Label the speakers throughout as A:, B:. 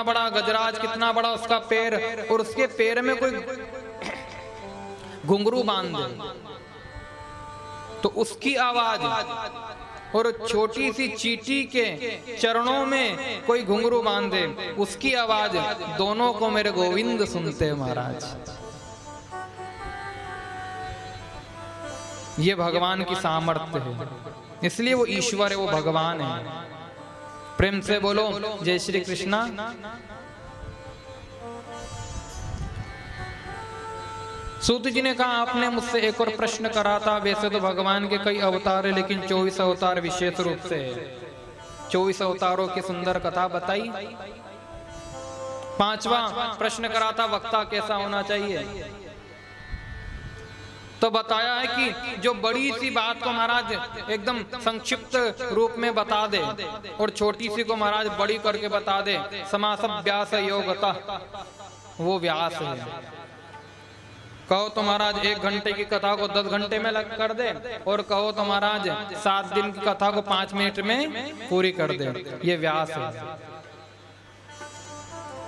A: बड़ा गजराज, कितना बड़ा उसका पैर, और उसके पैर में कोई घुंघरू बांध दे तो उसकी आवाज, और छोटी सी चींटी के चरणों में कोई घुंघरू बांध दे उसकी आवाज, दोनों को मेरे गोविंद सुनते महाराज। ये भगवान की सामर्थ्य है, इसलिए वो ईश्वर है, वो भगवान है। प्रेम से बोलो जय श्री कृष्णा। सूत जी ने कहा आपने मुझसे एक और प्रश्न करा था, वैसे तो भगवान के कई अवतार है लेकिन 24 अवतार विशेष रूप से है। 24 अवतारों की सुंदर कथा बताई। 5वां प्रश्न करा था वक्ता कैसा होना चाहिए, तो बताया है कि जो बड़ी सी बात को महाराज एकदम संक्षिप्त रूप में बता दे और छोटी सी को महाराज बड़ी करके बता दे, समासम व्यास योगता, वो व्यास है। कहो तो महाराज 1 घंटे की कथा को 10 घंटे में कर दे, और कहो तो महाराज 7 दिन की कथा को 5 मिनट में पूरी कर दे, ये व्यास है।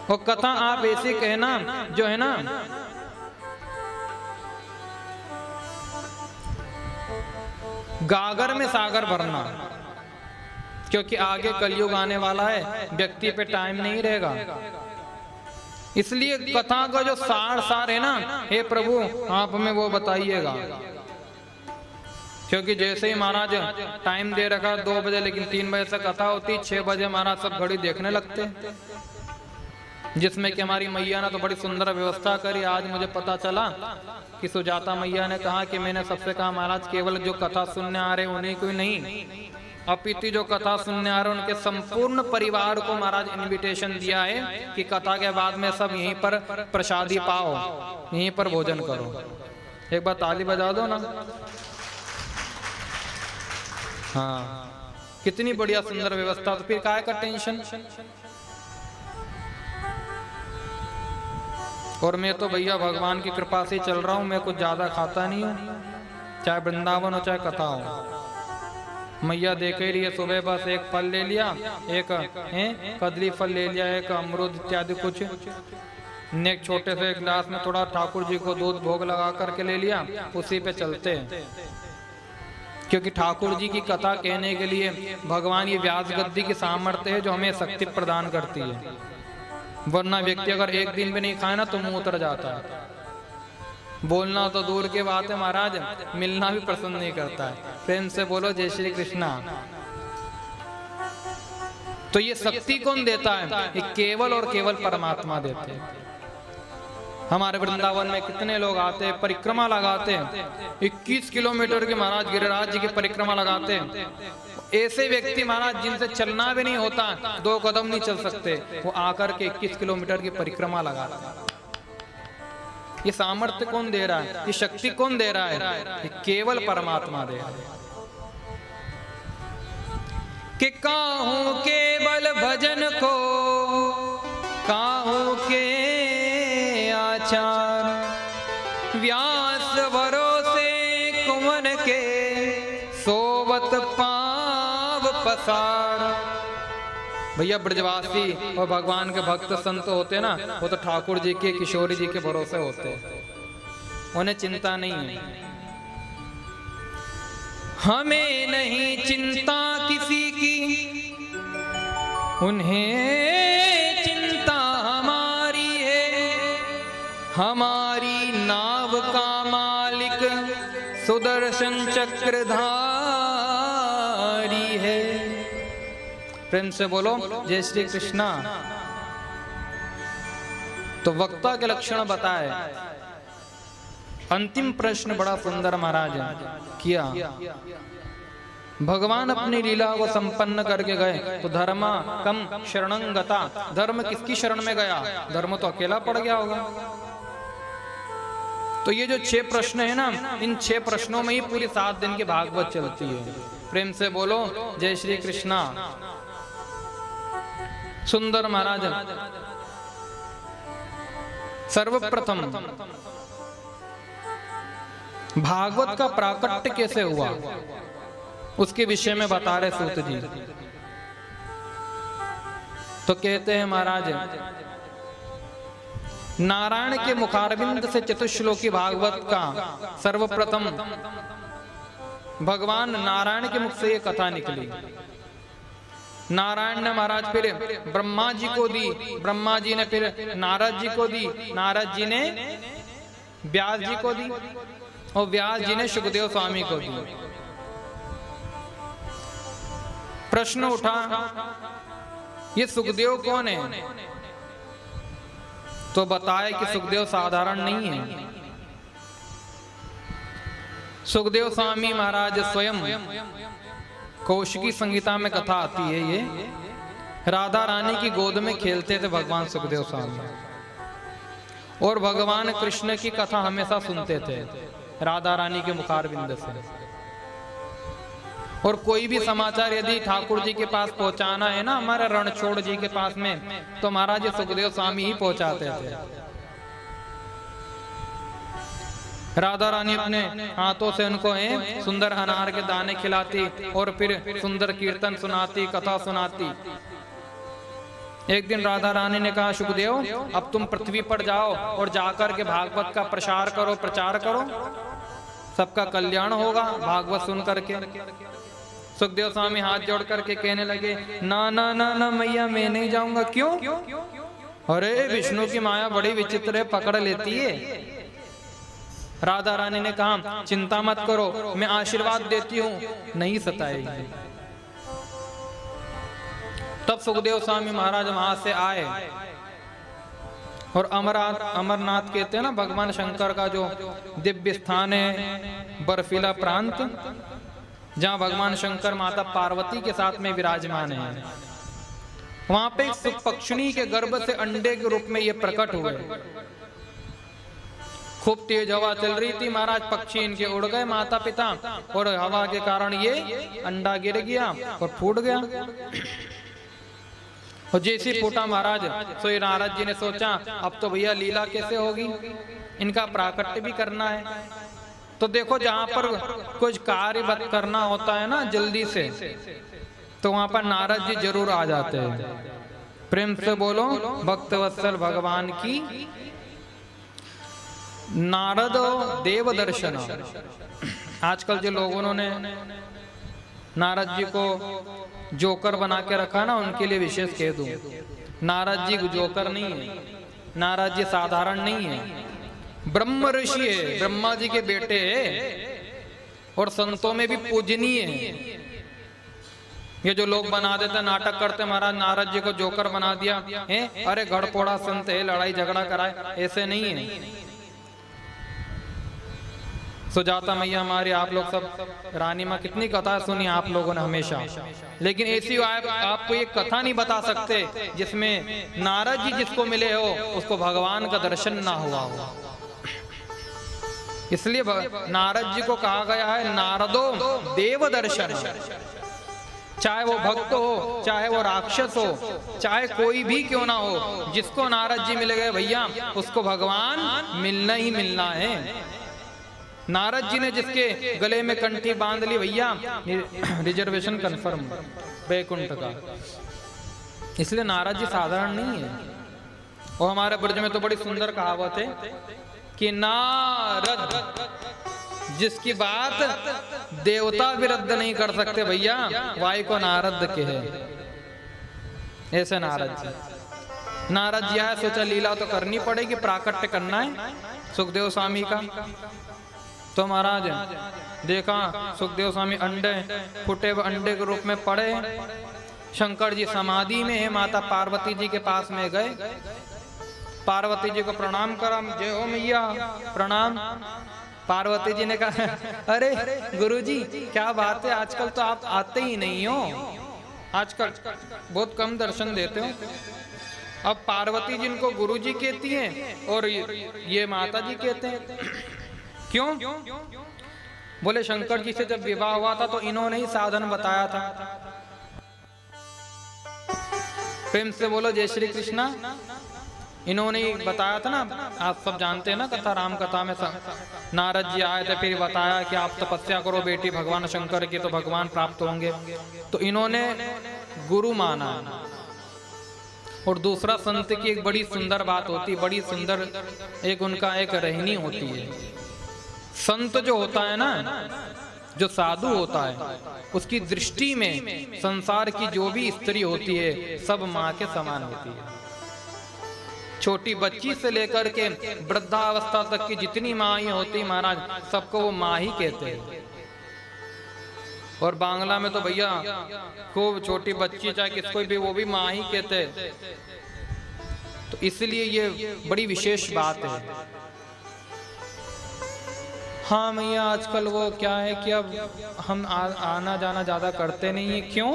A: और कथा आप ऐसी कहना जो है ना गागर में सागर भरना, क्योंकि आगे कलयुग आने वाला है, व्यक्ति पे टाइम नहीं रहेगा। इसलिए कथा का जो सार है ना, हे प्रभु आप हमें वो बताइएगा। क्योंकि जैसे ही महाराज टाइम दे रखा 2 बजे, लेकिन 3 बजे से कथा होती, 6 बजे महाराज सब घड़ी देखने लगते, जिसमें कि हमारी मैया ने तो बड़ी सुंदर व्यवस्था करी। आज मुझे पता चला कि सुजाता मैया ने कहा कि मैंने सबसे कहा महाराज केवल जो कथा सुनने आ रहे उन्हीं को नहीं, अपितु जो कथा सुनने आ रहे उनके संपूर्ण परिवार को महाराज इनविटेशन दिया है कि कथा के बाद में सब यहीं पर प्रसादी पाओ, यहीं पर भोजन करो। एक बार ताली बजा दो ना। हाँ, कितनी बढ़िया सुंदर व्यवस्था, तो फिर काहे का टेंशन। और मैं तो भैया भगवान की कृपा से चल रहा हूँ, मैं कुछ ज्यादा खाता नहीं हूँ, चाहे वृंदावन हो चाहे कथा हो। मैया देख ही रही है, सुबह बस एक फल ले लिया, एक कदली फल ले लिया, एक अमरूद इत्यादि कुछ, एक छोटे से गिलास में थोड़ा ठाकुर जी को दूध भोग लगा करके ले लिया, उसी पे चलते हैं। क्योंकि ठाकुर जी की कथा कहने के लिए भगवान ये व्यास गद्दी की सामर्थ्य है जो हमें शक्ति प्रदान करती है, वरना व्यक्ति अगर एक दिन भी नहीं खाए ना तो मुंह उतर जाता है। बोलना तो दूर की बात है महाराज, मिलना भी पसंद नहीं करता है। प्रेम से बोलो जय श्री कृष्णा। तो ये शक्ति कौन देता है? ये केवल और केवल परमात्मा देते हैं। हमारे वृंदावन में कितने लोग आते हैं, परिक्रमा लगाते हैं, 21 किलोमीटर की महाराज गिरिराज जी की परिक्रमा लगाते हैं। ऐसे व्यक्ति महाराज जिनसे चलना भी नहीं होता, 2 कदम नहीं चल सकते, वो आकर के 21 किलोमीटर की परिक्रमा लगाते हैं। ये सामर्थ्य कौन दे रहा है? ये शक्ति कौन दे रहा है? ये केवल परमात्मा दे रहा है। कि काहू केवल भजन को, काहू के आचार, व्यास भरोसे कुंवन के, सोवत पाव पसार। भैया ब्रजवासी और भगवान के भक्त संत होते ना, वो तो ठाकुर जी के, किशोरी जी के भरोसे होते, उन्हें चिंता नहीं है। हमें नहीं चिंता किसी की, उन्हें चिंता हमारी है। हमारी नाव का मालिक सुदर्शन चक्रधारी है। प्रेम से बोलो जय श्री कृष्णा। तो वक्ता के लक्षण बताए। अंतिम प्रश्न बड़ा सुंदर महाराज किया। भगवान अपनी लीला को संपन्न करके गए तो धर्म कम शरणं गता, धर्म किसकी शरण में गया? धर्म तो अकेला पड़ गया होगा। तो ये जो 6 प्रश्न है ना, इन 6 प्रश्नों में ही पूरी 7 दिन की भागवत चलती है। प्रेम से बोलो जय श्री कृष्णा। सुंदर महाराज सर्वप्रथम भागवत का प्राकट्य कैसे हुआ उसके विषय में बता रहे सूत जी। तो कहते हैं महाराज, नारायण के मुखारविंद से चतुश्लोकी भागवत का सर्वप्रथम भगवान नारायण के मुख से ये कथा निकली। नारायण ने महाराज फिर ब्रह्मा जी को दी, ब्रह्मा जी ने फिर नारद जी को दी, नारद जी ने व्यास जी को दी और व्यास जी ने सुखदेव स्वामी को दी। प्रश्न उठा, ये सुखदेव कौन है? तो बताया कि सुखदेव साधारण नहीं है। सुखदेव स्वामी महाराज स्वयं, कौशिकी संहिता में कथा आती है, ये राधा रानी की गोद में खेलते थे भगवान सुखदेव स्वामी, और भगवान कृष्ण की कथा हमेशा सुनते थे राधा रानी के मुखारविंद से। और कोई भी समाचार यदि ठाकुर जी के पास पहुंचाना है ना, हमारे रणछोड़ जी के पास में, तो महाराज सुखदेव स्वामी ही पहुंचाते थे। राधा रानी अपने हाथों से उनको सुंदर अनार के दाने खिलाती और फिर सुंदर कीर्तन सुनाती, कथा सुनाती। एक दिन राधा रानी ने कहा, सुखदेव अब तुम पृथ्वी पर जाओ और जाकर के भागवत का प्रसार करो, प्रचार करो, सबका कल्याण होगा भागवत सुन करके। सुखदेव स्वामी हाथ जोड़ करके कहने लगे, ना ना ना ना मैया, मैं नहीं जाऊंगा। क्यों? अरे विष्णु की माया बड़ी विचित्र है, पकड़ लेती है। राधा रानी ने कहा, चिंता मत करो, मैं आशीर्वाद देती हूँ, नहीं सताएगी। तब सुखदेव स्वामी महाराज वहां से आए और अमरनाथ कहते हैं ना, भगवान शंकर का जो दिव्य स्थान है, बर्फीला प्रांत, जहां भगवान शंकर माता पार्वती के साथ में विराजमान है। वहां पे एक पक्षिणी के गर्भ से अंडे के रूप में ये प्रकट हुए। खूब तेज हवा चल रही थी महाराज, पक्षी इनके उड़ गए माता पिता, और हवा के कारण ये अंडा गिर गया और फूट गया। और जैसे फूटा महाराज, तो नारद जी ने सोचा अब तो भैया लीला कैसे होगी, इनका प्राकट्य भी करना है। तो देखो, जहां पर कुछ कार्य करना होता है ना जल्दी से, तो वहां पर नारद जी जरूर आ जाते हैं। प्रेम से बोलो भक्तवत्सल भगवान की। नारद देव दर्शन। आजकल जो लोगों ने नारद जी को जोकर बना के रखा ना, उनके लिए विशेष कह दूं, नारद जी जोकर नहीं है, नारद जी साधारण नहीं है, ब्रह्म ऋषि है, ब्रह्मा जी के बेटे है, और संतों में भी पूजनीय है। ये जो लोग बना देते, नाटक करते, महाराज नारद जी को जोकर बना दिया है, अरे गड़पोड़ा संत है, लड़ाई झगड़ा कराए, ऐसे नहीं है। सुजाता मैया हमारी, आप लोग सब रानी माँ कितनी कथा सुनी आप लोगों ने हमेशा, लेकिन ऐसी आपको एक कथा नहीं बता सकते जिसमें नारद जी जिसको मिले हो उसको भगवान का दर्शन ना हुआ हो। इसलिए नारद जी को कहा गया है नारदो देव दर्शन। चाहे वो भक्त हो, चाहे वो राक्षस हो, चाहे कोई भी क्यों ना हो, जिसको नारद जी मिल गए भैया, उसको भगवान मिलना ही मिलना है। नारद जी ने जिसके गले में कंठी बांध ली भैया, रिजर्वेशन कंफर्म वैकुंठ का। इसलिए नारद जी साधारण नहीं है। और हमारे ब्रज में तो बड़ी सुंदर कहावत है कि नारद जिसकी बात देवता भी रद्द नहीं कर सकते भैया, वाई को नारद के है। ऐसे नारद जी, नारद जी आया, सोचा लीला तो करनी पड़ेगी, प्राकट्य करना है सुखदेव स्वामी का। तो महाराज देखा सुखदेव स्वामी अंडे, फुटे हुए अंडे के रूप में पड़े। शंकर जी समाधि में है, माता पार्वती जी के पास में गए, पार्वती जी को प्रणाम करा, जय हो मैया प्रणाम। पार्वती जी ने कहा, अरे गुरुजी क्या बात है, आजकल तो आप आते ही नहीं हो, आजकल बहुत कम दर्शन देते हो। अब पार्वती जी इनको गुरुजी कहती हैं और ये माता जी कहते हैं। क्यों? बोले शंकर जी से जब विवाह हुआ था तो इन्होंने ही साधन बताया था। प्रेम से बोलो जय श्री कृष्णा। इन्होंने ही बताया था ना, आप सब जानते हैं ना कथा, राम कथा में नारद जी आए थे, फिर बताया कि आप तपस्या करो बेटी भगवान शंकर की, तो भगवान प्राप्त होंगे। तो इन्होंने गुरु माना। और दूसरा संत की एक बड़ी सुंदर बात होती, बड़ी सुंदर एक उनका एक रहनी होती है। संत जो होता है ना, जो साधु होता है, उसकी दृष्टि में संसार की जो भी स्त्री होती है सब माँ के समान होती है। छोटी बच्ची से लेकर के वृद्धावस्था तक की जितनी माँ होती महाराज, सबको वो माँ ही कहते हैं। और बांग्ला में तो भैया खूब छोटी बच्ची चाहे किसको भी वो भी माँ ही कहते हैं। तो इसलिए ये बड़ी विशेष बात है। हाँ भैया आजकल वो क्या है कि अब हम आना जाना ज्यादा करते नहीं है। क्यों?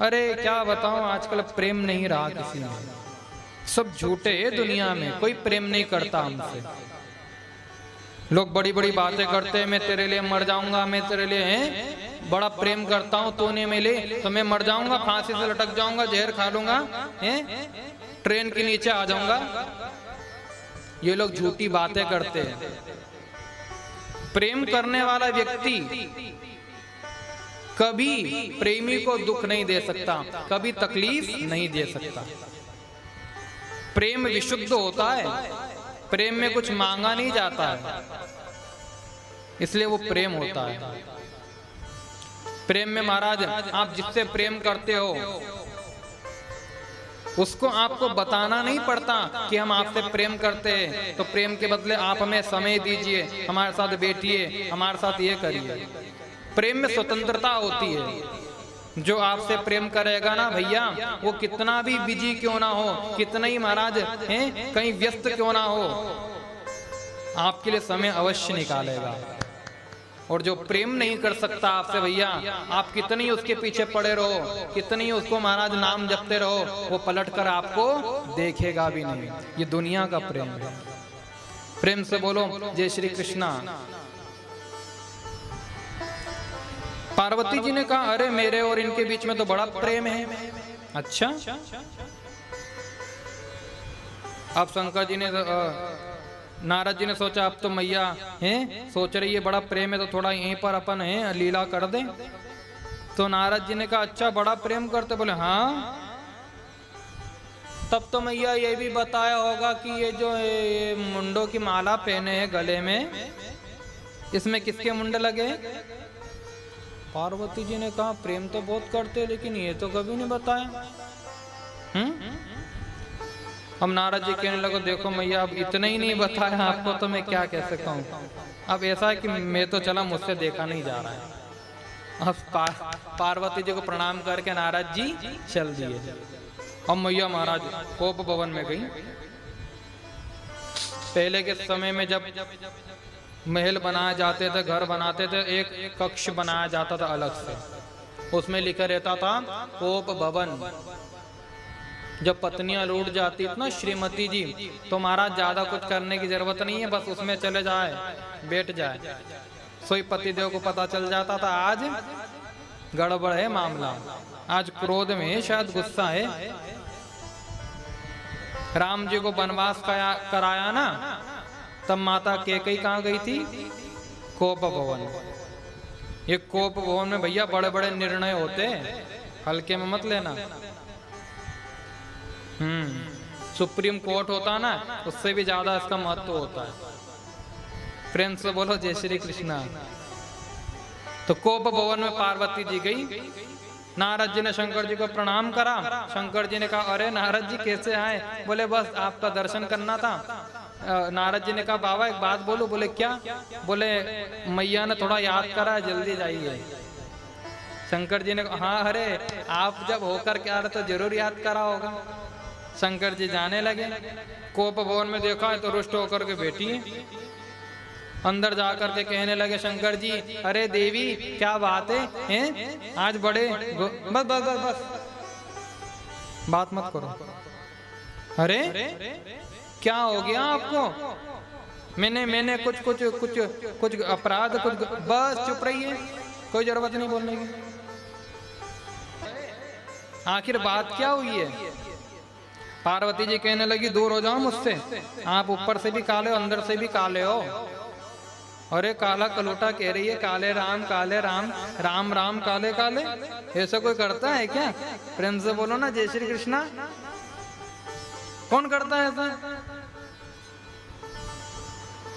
A: अरे क्या बताऊं, आजकल प्रेम नहीं रहा किसी में, सब झूठे है दुनिया में, कोई प्रेम नहीं करता हमसे। लोग बड़ी बड़ी बातें करते हैं, मैं तेरे लिए मर जाऊंगा, मैं तेरे लिए है बड़ा प्रेम करता हूं, तूने मिले तो मैं मर जाऊंगा, फांसी से लटक जाऊंगा, जहर खा लूंगा, ट्रेन के नीचे आ जाऊंगा। ये लोग झूठी बातें करते हैं। प्रेम करने वाला व्यक्ति कभी प्रेमी को दुख नहीं दे सकता, कभी तकलीफ नहीं दे सकता। प्रेम विशुद्ध होता है, प्रेम में कुछ मांगा नहीं जाता है, इसलिए वो प्रेम होता है। प्रेम में महाराज आप जिससे प्रेम करते हो उसको आपको बताना नहीं पड़ता कि हम आपसे प्रेम करते हैं, तो प्रेम के बदले आप हमें समय दीजिए, हमारे साथ बैठिए, हमारे साथ ये करिए। प्रेम में स्वतंत्रता होती है। जो आपसे प्रेम करेगा ना भैया, वो कितना भी बिजी क्यों ना हो, कितना ही महाराज हैं कहीं व्यस्त क्यों ना हो, आपके लिए समय अवश्य निकालेगा। और जो प्रेम नहीं कर सकता आपसे भैया, आप कितनी उसके पीछे पड़े रहो, कितनी उसको महाराज नाम जपते रहो, वो पलटकर आपको देखेगा भी नहीं। ये दुनिया का प्रेम है। प्रेम से बोलो जय श्री कृष्णा। पार्वती जी ने कहा अरे मेरे और इनके बीच में तो बड़ा प्रेम है। अच्छा, अब शंकर जी ने नारद जी ने सोचा अब तो मैया हैं सोच रही है बड़ा प्रेम है, तो थोड़ा यहीं पर अपन है लीला कर दें। तो नारद जी ने कहा अच्छा बड़ा प्रेम करते? बोले हाँ। तब तो मैया ये भी बताया होगा कि ये जो ये मुंडों की माला पहने हैं गले में, इसमें किसके मुंडे लगे? पार्वती जी ने कहा प्रेम तो बहुत करते लेकिन ये तो कभी नहीं बताया। हम नारद जी कहने लगे देखो मैया अब इतना ही नहीं बताया आपको तो मैं क्या कह सकता हूँ। अब ऐसा है कि मैं तो चला, मुझसे देखा नहीं जा रहा है। अब पार्वती जी को प्रणाम करके नारद जी चल दिए। अब मैया महाराज कोप भवन में गई। पहले के समय में जब महल बनाए जाते थे, घर बनाते थे, एक कक्ष बनाया जाता था अलग से, उसमें लिखा रहता था कोप भवन। जब पत्नियां लूट जाती थी ना श्रीमती जी, तो महाराज ज्यादा कुछ करने की जरूरत नहीं है, बस उसमें चले जाए बैठ जाए। सोई पतिदेव को पता चल जाता था आज गड़बड़ है मामला, आज क्रोध में है, शायद गुस्सा है। राम जी को वनवास कराया ना, तब माता कैकेयी कहाँ गई थी? कोप भवन। ये कोप भवन में भैया बड़े बड़े निर्णय होते हैं, हल्के में मत लेना। सुप्रीम कोर्ट होता ना, उससे भी ज्यादा इसका महत्व होता है। प्रेम से बोलो जय श्री कृष्णा। तो कोप भवन में पार्वती जी गई। नारद जी ने शंकर जी को प्रणाम करा। शंकर जी ने कहा अरे नारद जी कैसे आए? बोले बस आपका दर्शन करना था। नारद जी ने कहा बाबा एक बात बोलो। बोले क्या? बोले मैया ने थोड़ा याद करा, जल्दी जाइए। शंकर जी ने कहा हाँ अरे आप जब होकर के आ रहे तो जरूर याद करा होगा। शंकर जी जाने लगे। कोप भवन में देखा है तो रुष्ट होकर के बैठी है। अंदर जाकर के कहने लगे शंकर जी अरे देवी क्या बात है, हैं? आज बड़े बस बस बस बस बात मत करो। अरे क्या हो गया आपको? मैंने कुछ अपराध कुछ, बस चुप रहिए, कोई जरूरत नहीं बोलने की। आखिर बात क्या हुई है? पार्वती जी कहने लगी दूर हो जाओ मुझसे, आप ऊपर से भी काले हो अंदर से भी काले हो। अरे काला कलोटा कह रही है काले राम राम राम काले काले, ऐसा कोई करता है क्या? प्रेम से बोलो ना जय श्री कृष्णा। कौन करता है ऐसा?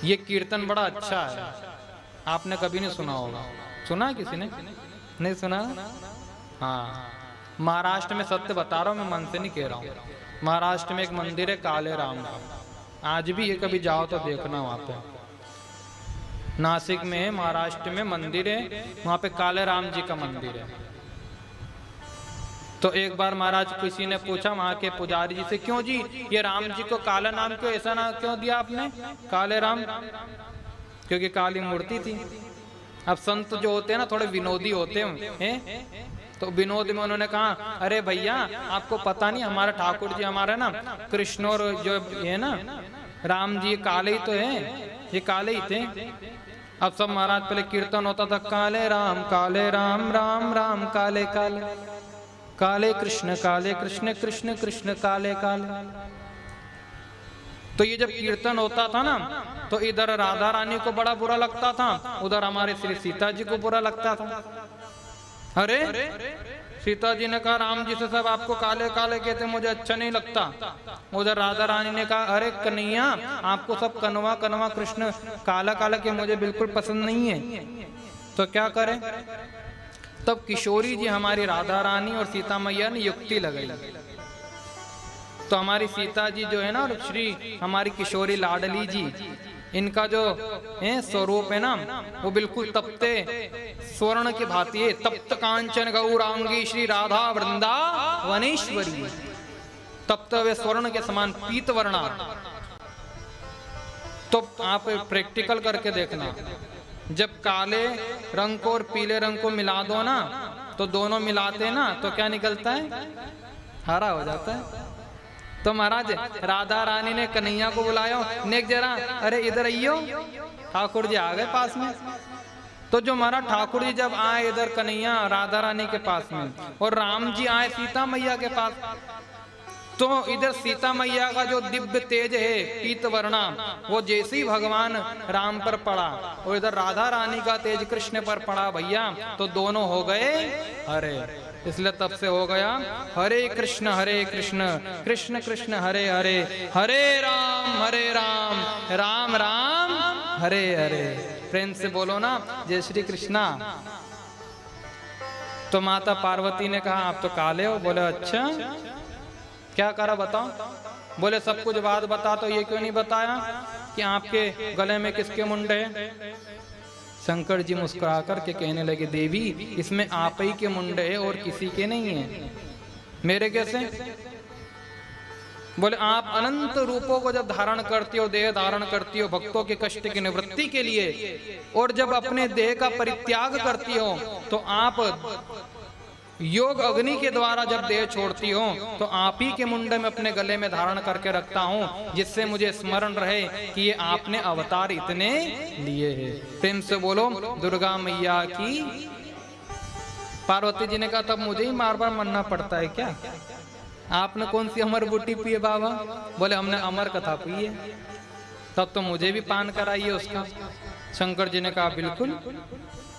A: ये कीर्तन बड़ा अच्छा है, आपने कभी नहीं सुना होगा। सुना किसी ने? नहीं सुना? हाँ, महाराष्ट्र में, सत्य बता रहा हूँ मैं, मन से नहीं कह रहा हूँ, महाराष्ट्र में एक मंदिर है काले राम का, आज भी ये कभी जाओ तो देखना वहाँ पे। नासिक में, महाराष्ट्र में मंदिर है, वहाँ पे काले राम जी का मंदिर है। तो एक बार महाराज किसी ने पूछा वहाँ के पुजारी जी से, क्यों जी ये राम जी को काला नाम क्यों, ऐसा नाम क्यों दिया आपने काले राम? क्योंकि काली मूर्ति थी। अब संत जो होते हैं ना थोड़े विनोदी होते हैं, तो विनोद में उन्होंने कहा, अरे भैया आपको पता नहीं हमारा ठाकुर जी हमारा ना कृष्ण और जो है ना राम जी काले ही तो है, ये काले ही थे। अब सब महाराज पहले कीर्तन होता था, काले राम राम राम काले काले, काले कृष्ण कृष्ण कृष्ण काले काले। तो ये जब कीर्तन होता था ना तो इधर राधा रानी को बड़ा बुरा लगता था, उधर हमारे श्री सीता जी को बुरा लगता था। अरे सीता जी ने कहा राम जी से सब आपको काले काले कहते, मुझे अच्छा नहीं लगता। उधर राधा रानी ने कहा, अरे कन्हैया आपको सब कनवा कनवा कृष्ण काला काला के मुझे बिल्कुल पसंद नहीं है, तो क्या करें? तब किशोरी जी हमारी राधा रानी और सीता मैया ने युक्ति लगाई। तो हमारी सीता जी जो है ना और श्री हमारी किशोरी लाडली जी, इनका जो स्वरूप है ना वो बिल्कुल तप्ते स्वर्ण की भांति है। तप्त कांचन गौरांगी श्री राधा वृंदावनेश्वरी, तप्त वे स्वर्ण के समान पीत वर्णा। तो आप प्रैक्टिकल करके देखना, जब काले रंग को और पीले रंग को मिला दो ना तो दोनों मिलाते ना तो क्या निकलता है? हरा हो जाता है। तो महाराज राधा रानी ने कन्हैया को बुलाया, नेक जरा अरे इधर आइयो, ठाकुर जी आ गए पास में। तो जो हमारा ठाकुर जी जब आए इधर कन्हैया राधा रानी के पास में और राम जी आए सीता मैया के पास, तो इधर सीता मैया का जो दिव्य तेज है पीत वर्णा वो जैसे ही भगवान राम पर पड़ा और इधर राधा रानी का तेज कृष्ण पर पड़ा भैया, तो दोनों हो गए हरे। इसलिए तब से हो गया हरे कृष्ण कृष्ण कृष्ण हरे हरे, हरे राम राम राम हरे हरे। प्रेम से बोलो ना जय श्री कृष्णा। तो माता पार्वती ने कहा आप तो काले हो। बोले अच्छा क्या करा बताओ? बोले सब कुछ बात बता, तो ये क्यों नहीं बताया कि आपके गले में किसके मुंडे हैं? शंकर जी मुस्कुरा करके कहने लगे, देवी इसमें आप ही के मुंडे है और किसी के नहीं है। मेरे कैसे? बोले आप अनंत रूपों को जब धारण करती हो, देह धारण करती हो भक्तों के कष्ट की निवृत्ति के लिए, और जब अपने देह का परित्याग करती हो तो आप योग अग्नि के द्वारा जब देह छोड़ती हो तो आप ही के मुंडे में अपने गले में धारण करके रखता हूँ, जिससे मुझे स्मरण रहे कि ये आपने अवतार इतने लिए हैं। प्रेम से बोलो दुर्गा मैया की। पार्वती जी ने कहा तब मुझे ही बार बार मरना पड़ता है क्या? आपने कौन सी अमर बूटी पी है बाबा? बोले हमने अमर कथा पी है। तब तो मुझे भी पान कराइए उसका। शंकर जी ने कहा बिल्कुल।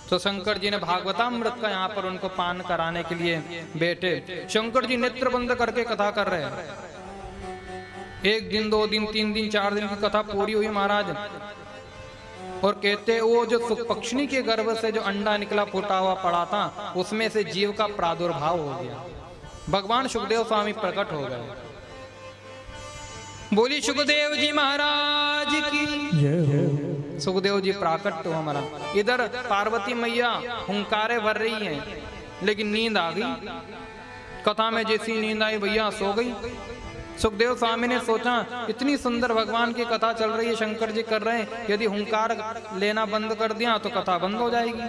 A: तो शंकर जी ने भागवतामृत का यहाँ पर उनको पान कराने के लिए बैठे। शंकर जी नेत्र बंद करके कथा कर रहे हैं। 1 दिन 2 दिन 3 दिन 4 दिन की कथा पूरी हुई महाराज, और कहते वो जो सुपक्षिणी के गर्भ से जो अंडा निकला फूटा हुआ पड़ा था उसमें से जीव का प्रादुर्भाव हो गया। भगवान सुखदेव स्वामी प्रकट हो गए। बोली सुखदेव जी महाराज की जय हो। सुखदेव जी प्राकट हुआ हमारा। इधर पार्वती मैया हुंकारे भर रही हैं, लेकिन नींद आ गई। कथा में जैसी नींद आई भैया सो गई। सुखदेव स्वामी ने सोचा इतनी सुंदर भगवान की कथा चल रही है, शंकर जी कर रहे हैं, यदि हुंकार लेना बंद कर दिया तो कथा बंद हो जाएगी।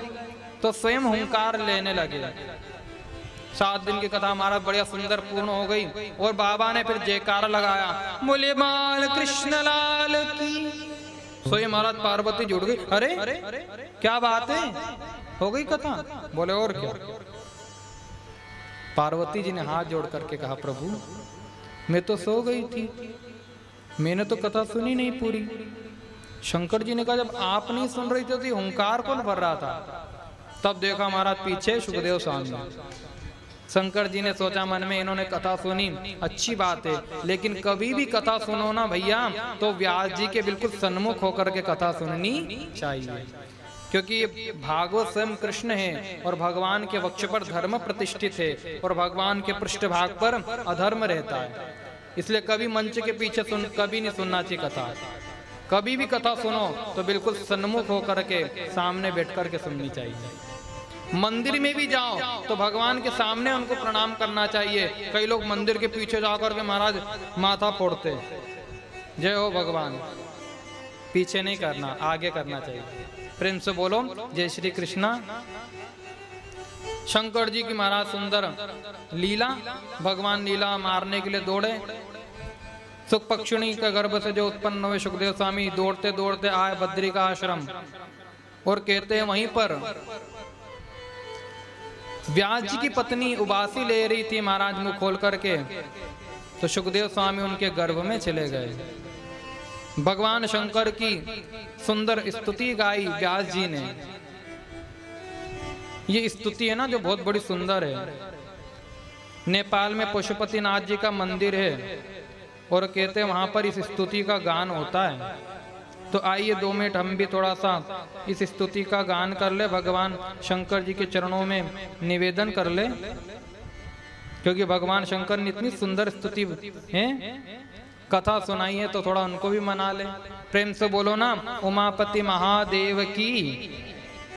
A: तो स्वयं हुंकार लेने लगे। 7 दिन की कथा हमारा बढ़िया सुंदर पूर्ण हो गई, और बाबा ने फिर जयकारा लगाया, बोले बाल कृष्ण लाल की। सोई महाराज पार्वती जुड़ गई। अरे क्या बात है, हो गई कथा? बोले और क्या? पार्वती जी ने हाथ जोड़ करके कहा प्रभु मैं तो सो गई थी, मैंने तो कथा सुनी नहीं पूरी। शंकर जी ने कहा जब आप नहीं सुन रही थी तो हुंकार कौन भर रहा था? तब देखा महाराज पीछे सुखदेव स्वामी। शंकर जी ने सोचा मन में, इन्होंने कथा सुनी, अच्छी बात है, लेकिन कभी भी कथा सुनो ना भैया तो व्यास जी के बिल्कुल सन्मुख होकर के कथा सुननी चाहिए, क्योंकि ये भागवत स्वयं कृष्ण है और भगवान के वक्ष पर धर्म प्रतिष्ठित है और भगवान के पृष्ठभाग पर अधर्म रहता है। इसलिए कभी मंच के पीछे कभी नहीं सुनना चाहिए कथा। कभी भी कथा सुनो तो बिल्कुल सन्मुख होकर के सामने बैठ कर के सुननी चाहिए। मंदिर में भी जाओ तो भगवान के सामने उनको प्रणाम करना चाहिए। कई लोग मंदिर के पीछे जाकर के महाराज माथा फोड़ते, जय हो भगवान। पीछे नहीं करना, आगे करना चाहिए। प्रेम से बोलो जय श्री कृष्णा। शंकर जी की महाराज सुंदर लीला, भगवान लीला मारने के लिए दौड़े। सुख पक्षिणी के गर्भ से जो उत्पन्न हुए सुखदेव स्वामी दौड़ते दौड़ते आए बद्री का आश्रम और कहते हैं वहीं पर व्यास जी की पत्नी उबासी ले रही थी महाराज मुंह खोल करके, तो सुखदेव स्वामी उनके गर्भ में चले गए। भगवान शंकर की सुंदर स्तुति गाई व्यास जी ने। ये स्तुति है ना जो बहुत बड़ी सुंदर है। नेपाल में पशुपतिनाथ जी का मंदिर है और कहते हैं वहां पर इस स्तुति का गान होता है। तो आइए 2 मिनट हम भी थोड़ा सा इस स्तुति का गान कर ले, भगवान शंकर जी के चरणों में निवेदन कर ले, क्योंकि भगवान शंकर ने इतनी सुंदर स्तुति है कथा सुनाई है, तो थोड़ा उनको भी मना ले। प्रेम से बोलो ना, उमापति महादेव की